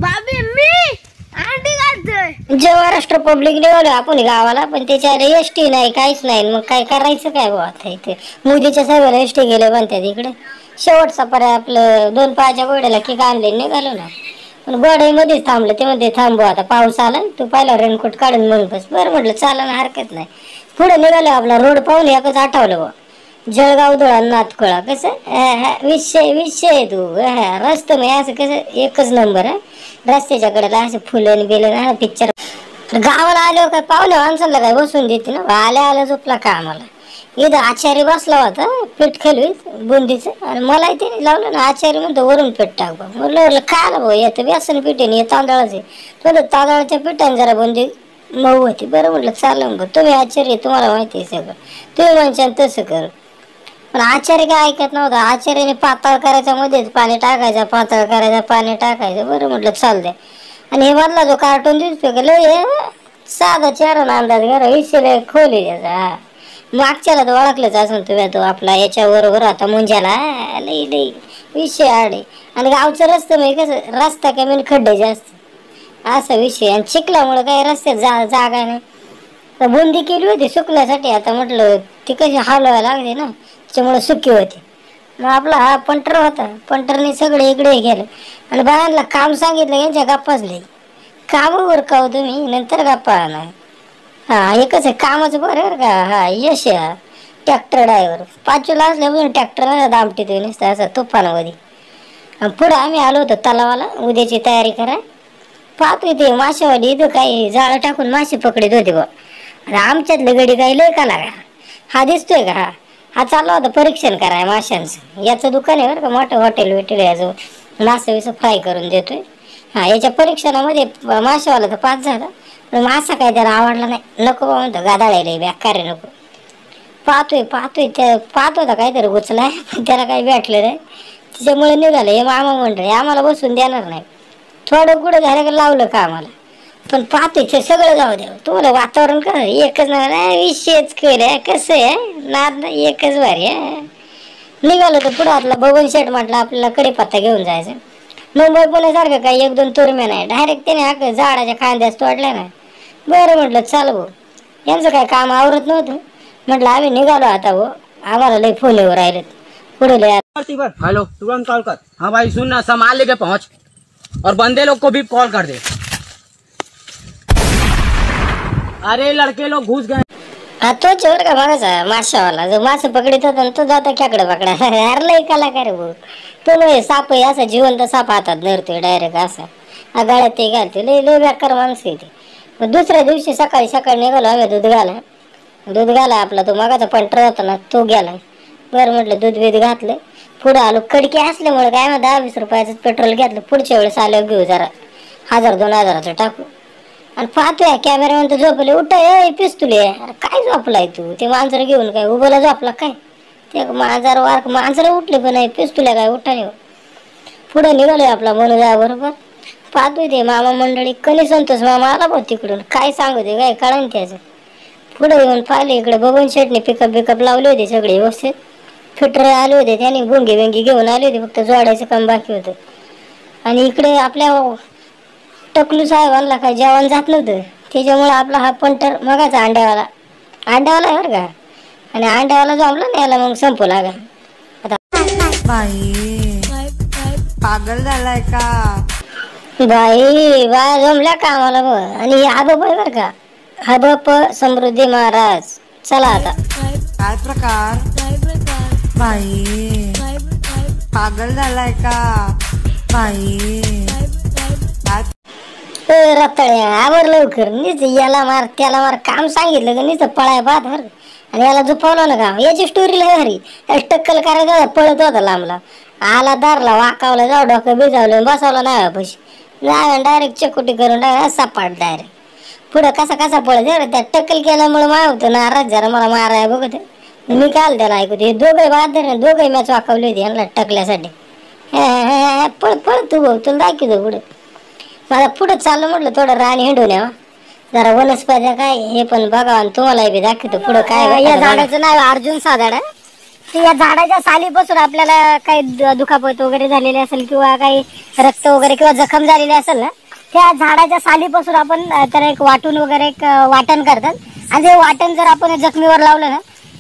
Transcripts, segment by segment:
बाबी मी अंडी घालतोय. जेव्हा महाराष्ट्र पब्लिक निघालो आपण गावाला, पण त्याच्यावर एसटी नाही, काहीच नाही. मग काय करायचं काय बुवा आता इथे? मोदीच्या सगळ्या एसटी गेले म्हणतात इकडे. शेवटचा पर्याय आपलं 2 पायाच्या घोड्याला की आणले निघालो ना. पण गोड्यामध्येच थांबलं. ते म्हणते थांबू आता, पाऊस आला तू पहिला रेनकोट काढून मग बस. बरं म्हटलं चालायला हरकत नाही. पुढे निघालो. आपला रोड पाहून एकच आठवलं बुवा, जळगाव धुळा नाथखोळा. कसं विषय तू रस्ता मी असं कसं एकच नंबर आहे. रस्त्याच्या कडेला असं फुलं बिलं ना पिक्चर. गावाला आलो काय पाहुणे माणसाला काय बसून देते ना. आल्या झोपला का आम्हाला. इथं आचार्य बसला होता पीठ खेळवीत बुंदीचं, आणि मला त्याने लावलं ना. आचार्य म्हणतो वरून पीठ टाक बा. म्हटलं काय आलं भाऊ, येतं बेसन पीठ आहे तांदळाचे. तो तांदळाच्या पिठाने जरा बुंदी मऊ होती. बरं म्हटलं चालेल बरं, तुम्ही आचार्य तुम्हाला माहिती आहे सगळं, तुम्ही म्हणशाल तसं कर. पण आचार्य काय ऐकत नव्हता. आचार्याने पातळ करायचा मध्येच पाणी टाकायचं, पातळ करायचं पाणी टाकायचं. बरं म्हटलं चालतंय. आणि हे मधला जो कार्टून दिसतो का लय साधा चेहरा अंदाज घरा विषय खोली त्याचा. मागच्याला तर ओळखलंच असं तुम्ही, तो आपला याच्या बरोबर आता मुंज्याला लई लई विषय आडे. आणि गावचं रस्ता म्हणजे कसं रस्ता कमी खड्डे जास्त असा विषय. आणि चिखलामुळे काही रस्त्यात जागा नाही. तर बुंदी केली होती सुकण्यासाठी. आता म्हटलं ती कशी हलवायला लागते ना, त्याच्यामुळे सुकी होती. मग आपला हा पंटर होता, पंटरने सगळे इकडे गेले. आणि बायांना काम सांगितलं यांच्या गप्पाच लई. कामावर का हो तुम्ही, नंतर गप्पा आणा. हा एकच आहे कामाचं बरं का. हा यश आहे ट्रॅक्टर ड्रायव्हर. 5वीला असल्यापासून ट्रॅक्टर दामटी तुम्ही नसतं असं तुफानामध्ये. पुढं आम्ही आलो होतो तलावाला उद्याची तयारी करा. पाहतोय ते माशावाली इथं काही जाळं टाकून मासे पकडत होते बा. आमच्यातले गडी काही लय का लागा. हा दिसतोय का, हा चालला होता परीक्षण कराय माशांचं. याचं दुकान आहे बरं का, मोठं हॉटेल बिटेल याचं, मासे विसं फ्राय करून देतोय. हा याच्या परीक्षणामध्ये माशावाला तर पास झाला, पण मासा काय त्याला आवडला नाही. नको बा म्हणतो, गादाळायला बेकार नको. पाहतोय त्या पाहत होता काहीतरी उचलाय, पण त्याला काही भेटलं नाही. त्याच्यामुळे निघालं. हे मामा म्हणलं आम्हाला बसून देणार नाही. थोडं कुठं झालं का लावलं का आम्हाला. पण पाहतोय सगळं जाऊ द्या. तुम्हाला वातावरण का एकच नाही विषयच केलं. कसं आहे नाद एकच भारी आहे. निघालो तर पुढं आपला बबन शेट म्हटलं आपल्याला कढीपत्ता घेऊन जायचं. मुंबई पुण्यासारखं काही 1-2 तुरम्या नाही, डायरेक्ट त्याने हा झाडाच्या खांद्यास तोडल्या ना. बरं म्हटलं चाल भाऊ, यांचं काय काम आवरत नव्हतं. म्हटलं आम्ही निघालो आता भाऊ, आम्हाला लई फोन येऊ राहिलेत पुढे लय. हेलो तुरंत कॉल कर. हाँ भाई सुन ना, सामान लेके पहुंच और बंदे लोग को भी कॉल कर दे. अरे लड़के लोग घुस गए. हा तोच बरं का बघायचा माशावाला, जो मासे पकडत होता तो जाता खेकडे पकडा. अरे लई कलाकार भाऊ तो. नाही साप आहे असा जिवंत साप हातात धरतोय डायरेक्ट असा. हा गाड्यात ते घालते. लई बेकार माणसं येते. मग दुसऱ्या दिवशी सकाळी निघालो आम्ही दूध घाला आपला तो मागाचा पंटर होता ना तो गेला. बरं म्हटलं दूध बीध घातलं. पुढं आलो. कडकी असल्यामुळे काय मग 10-20 रुपयाचं पेट्रोल घेतलं. पुढच्या वेळेस आल्यावर घेऊ जरा 1000-2000 टाकू. आणि पाहतोय कॅमेरामॅन तर झोपले. उठाय पिस्तुले. अरे काय झोपलाय तू, ते मांजर घेऊन काय उभंला झोपला काय. ते मांजर उठले पण नाही, पिस्तुल्या काय उठाने. पुढे निघालोय आपला मनोजा बरोबर. पाहतोय ते मामा मंडळी कधी संतोष मामा आला बघ तिकडून. काय सांगू ते काय कळा ना त्याचं. पुढे येऊन पाहिले इकडे बबन शेटने पिकअप लावले होते सगळे व्यवस्थित. फिटर आले होते, त्याने भुंगी घेऊन आले होते, फक्त जोडायचं काम बाकी होतं. आणि इकडे आपल्या टकलू साहेबांना काय जेवण जात नव्हतं, त्याच्यामुळे आपला हा पंटर मगाचा अंड्यावाला आहे बरं का. आणि अंड्यावाला जमला ना याला मग संपू लागा. बाई पागल झालाय का बाई बाया जमल्या का आम्हाला बघ. आणि आबप आहे बरं का, आबप समृद्धी महाराज. चला आता काय प्रकार बाई पागल झालाय का बाई. रताळ्या आवर लवकर. नीच याला मार त्याला मार काम सांगितलं का नीच पळाय पाहत बरं. आणि याला झोपवलं ना का याची स्टोरी लय भारी. टक्कल करायचा पळत होता लांबला. आला दारला वाकावला जाऊ डोकं बिजावलं बसवलं नाही पैसे नाही डायरेक्ट चकुटी करून सपाट डायरेक्ट. पुढं कसा पळत त्या टक्कल केल्यामुळे माय होतं नाराज जरा मला माराय बघत. मी काल त्याला ऐकू हे दोघे बहादर दोघे मॅच वाकावली होती यांना टकल्यासाठी. पळ तू भाऊ तुला दाखवतो पुढे. मला पुढं चाललं म्हटलं थोडं रान हिंडून यावं जरा वनस्पत्या काय हे पण बघा. आणि तुम्हाला बी दाखवतो पुढं काय. या झाडाचं नाव अर्जुन साधाड आहे. तर या झाडाच्या सालीपासून आपल्याला काही दुखापत वगैरे झालेली असेल किंवा काही रक्त वगैरे किंवा जखम झालेली असेल ना, त्या झाडाच्या सालीपासून आपण त्याला एक वाटून वगैरे एक वाटण करतात. आणि ते वाटण जर आपण जखमीवर लावलं ना,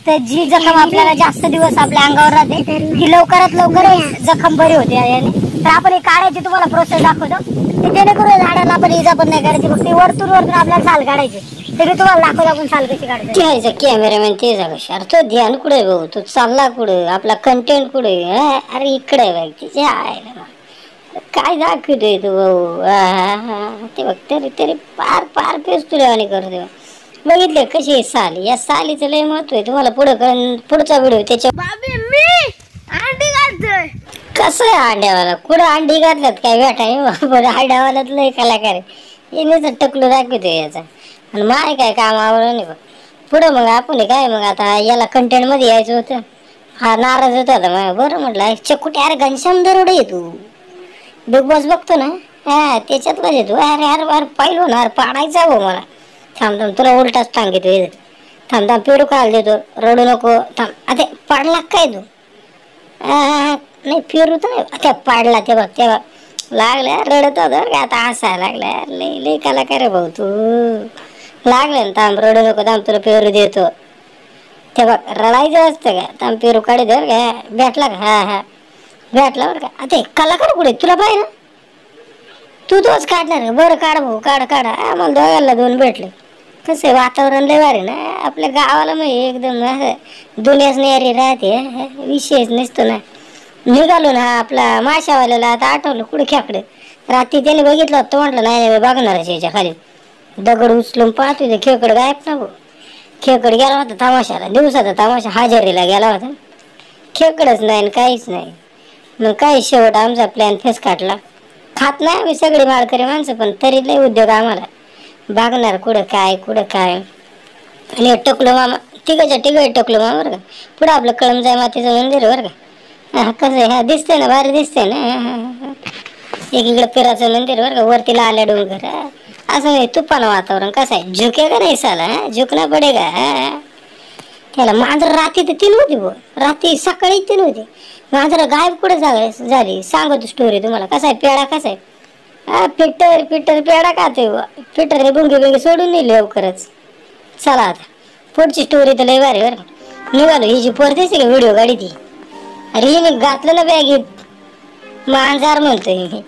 तर जी जखम आपल्याला जास्त दिवस आपल्या अंगावर राहते ती लवकरात लवकर जखम बरी होते याने. तर आपण हे काढायची तुम्हाला प्रोसेस दाखवतो. ते जेणेकरून झाडाला आपण इजा पण नाही करायची, फक्त वरतून आपल्याला साल काढायची. ते मी तुम्हाला दाखवतो आपण साल कशी काढायची. कॅमेरामॅन ते झालं शार, तो ध्यान कुठे भाऊ, तो चालला कुठे, आपला कंटेंट कुठे. अरे इकडे बघ तिच्या आयला काय दाखवतोय तू भाऊ. ते बघ तरी तरी पार पार पेस तुला आणि करतोय. बघितले कशी साल, या सालीचं लय महत्व आहे. तुम्हाला पुढचा व्हिडिओ त्याच्या मी अंडी घालतोय. कसं आहे अंड्यावाला, कुठं अंडी घातल्यात काय भेटाय अंड्यावालाच लय कलाकार आहे. येण्याचं टकलो दाखवतोय याचा. आणि माय काय कामावर नाही बघ. पुढं मग आपण काय मग आता याला कंटेंट मध्ये यायचं होतं. हा नाराज होता आता मग. बरं म्हटलं चकुटे अरे घनश्याम दरोडे आहे तू, बिग बॉस बघतो ना, हा त्याच्यातलाच येतो. अरे अरे अरे पाहिलो ना, अरे पाडायचा हो मला. थांब थांब तुला उलटाच सांगितलं. थांब थांब पेरू खायला देतो, रडू नको. थांब आता पाडला काय तू. नाही पेरू तर नाही आता पाडला. ते बघ ते बघ लागल्या रडत होतं का आता हसायला लागल्या. लई लई कलाकार आहे भाऊ तू. लागलं ना थांब रडू नको, थांब तुला पेरू देतो. ते बघ रडायचं असतं का, थांब पेरू काढी दर का. भेटला का, हा हा भेटला बरं का. आता कलाकार कुठे तुला पाहिजे ना, तू तोच काढणार. बरं काढ भाऊ काढ काढ. आम्हाला दोघांना दोन भेटले. कसं वातावरण लय भारी ना आपल्या गावाला, मग एकदम दुनियाच न्यारी राहते. विशेष नसतो ना. निघालो ना आपला माशावाल्याला आता आठवलं कुठे खेकडे. रात्री त्याने बघितलं होतं, म्हटलं नाही बघणारच याच्या खाली. दगड उचलून पाहतो ते खेकड गायब ना भाऊ. खेकड गेला होता तमाशाला, दिवसाचा तमाशा हजेरीला गेला होता. खेकडच नाही काहीच नाही. मग काही शेवट आमचा प्लॅन फेस काढला. खात नाही आम्ही सगळे माळकरी माणसं, पण तरी लय उद्योग आम्हाला. बघणार कुठं काय कुठं काय. आणि टकलो मामा तिघाच्या तिघ टकलो मामा बरं का. पुढं आपलं कळमजाई मातेचं मंदिर बरं का. हा कसं आहे, हा दिसतंय ना, भारी दिसतंय ना. एकीकडे पिराचं मंदिर बरं का, वरती लाल्या डोंगर. असं नाही तुफान वातावरण. कसं आहे झुके का नाही साला, झुकना पडे का. त्याला मांजर रात्री तर 3 होती भाऊ, रात्री सकाळी 3 होती. मांजर गायब कुठे झाली सांगतो स्टोरी तुम्हाला. कसा आहे पेडा कसा आहे. पिटर पिटर पेडा खाते पिटरने बुंगी सोडून नेली लवकरच. चला आता पुढची स्टोरी तर लय भारी बरं. निघालो ही जी पोर दिसते का व्हिडिओ गाडी ती, अरे हिने घातलं ना बॅगेत मांजर म्हणतोय मी.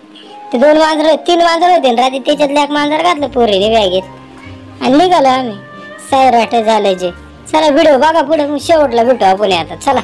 ते 2 मांजर 3 मांजर होते रात्री, त्याच्यातलं एक मांजर घातलं पोरीने बॅगेत आणि निघालो आम्ही. सैराट झालं जे. चला व्हिडिओ बघा पुढे, मग शेवटला भेटू आपण आता. चला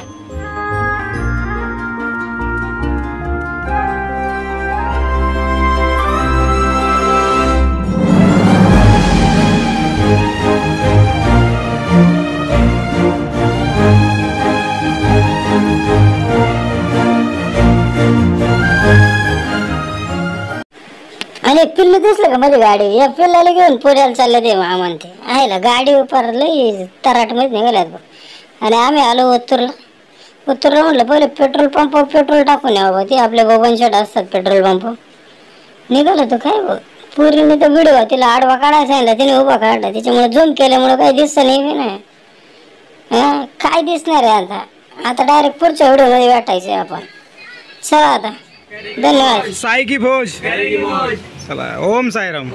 आणि पिल्लू दिसलं का मध्ये गाडी, या पिल्लाला घेऊन पुण्याला चाललं ते म्हणते आहे ना. गाडी उपर लई तराट मध्ये निघाल्यात बघ. आणि आम्ही आलो उत्तरला. म्हटलं पहिले पेट्रोल पंप पेट्रोल टाकून या बाबा. ते आपल्या बाबांच्यात असतात पेट्रोल पंप. निघालो तो काय बघ. पुरीने तर व्हिडिओ तिला आडवा काढायला सांगितला, तिने उभा काढला. त्याच्यामुळे झूम केल्यामुळे काही दिसत नाही ना. काय दिसणार आहे आता. आता डायरेक्ट पुढच्या व्हिडिओ मध्ये भेटायचं आपण. चला आता धन्यवाद. साई की फौज. चला ओम साईराम.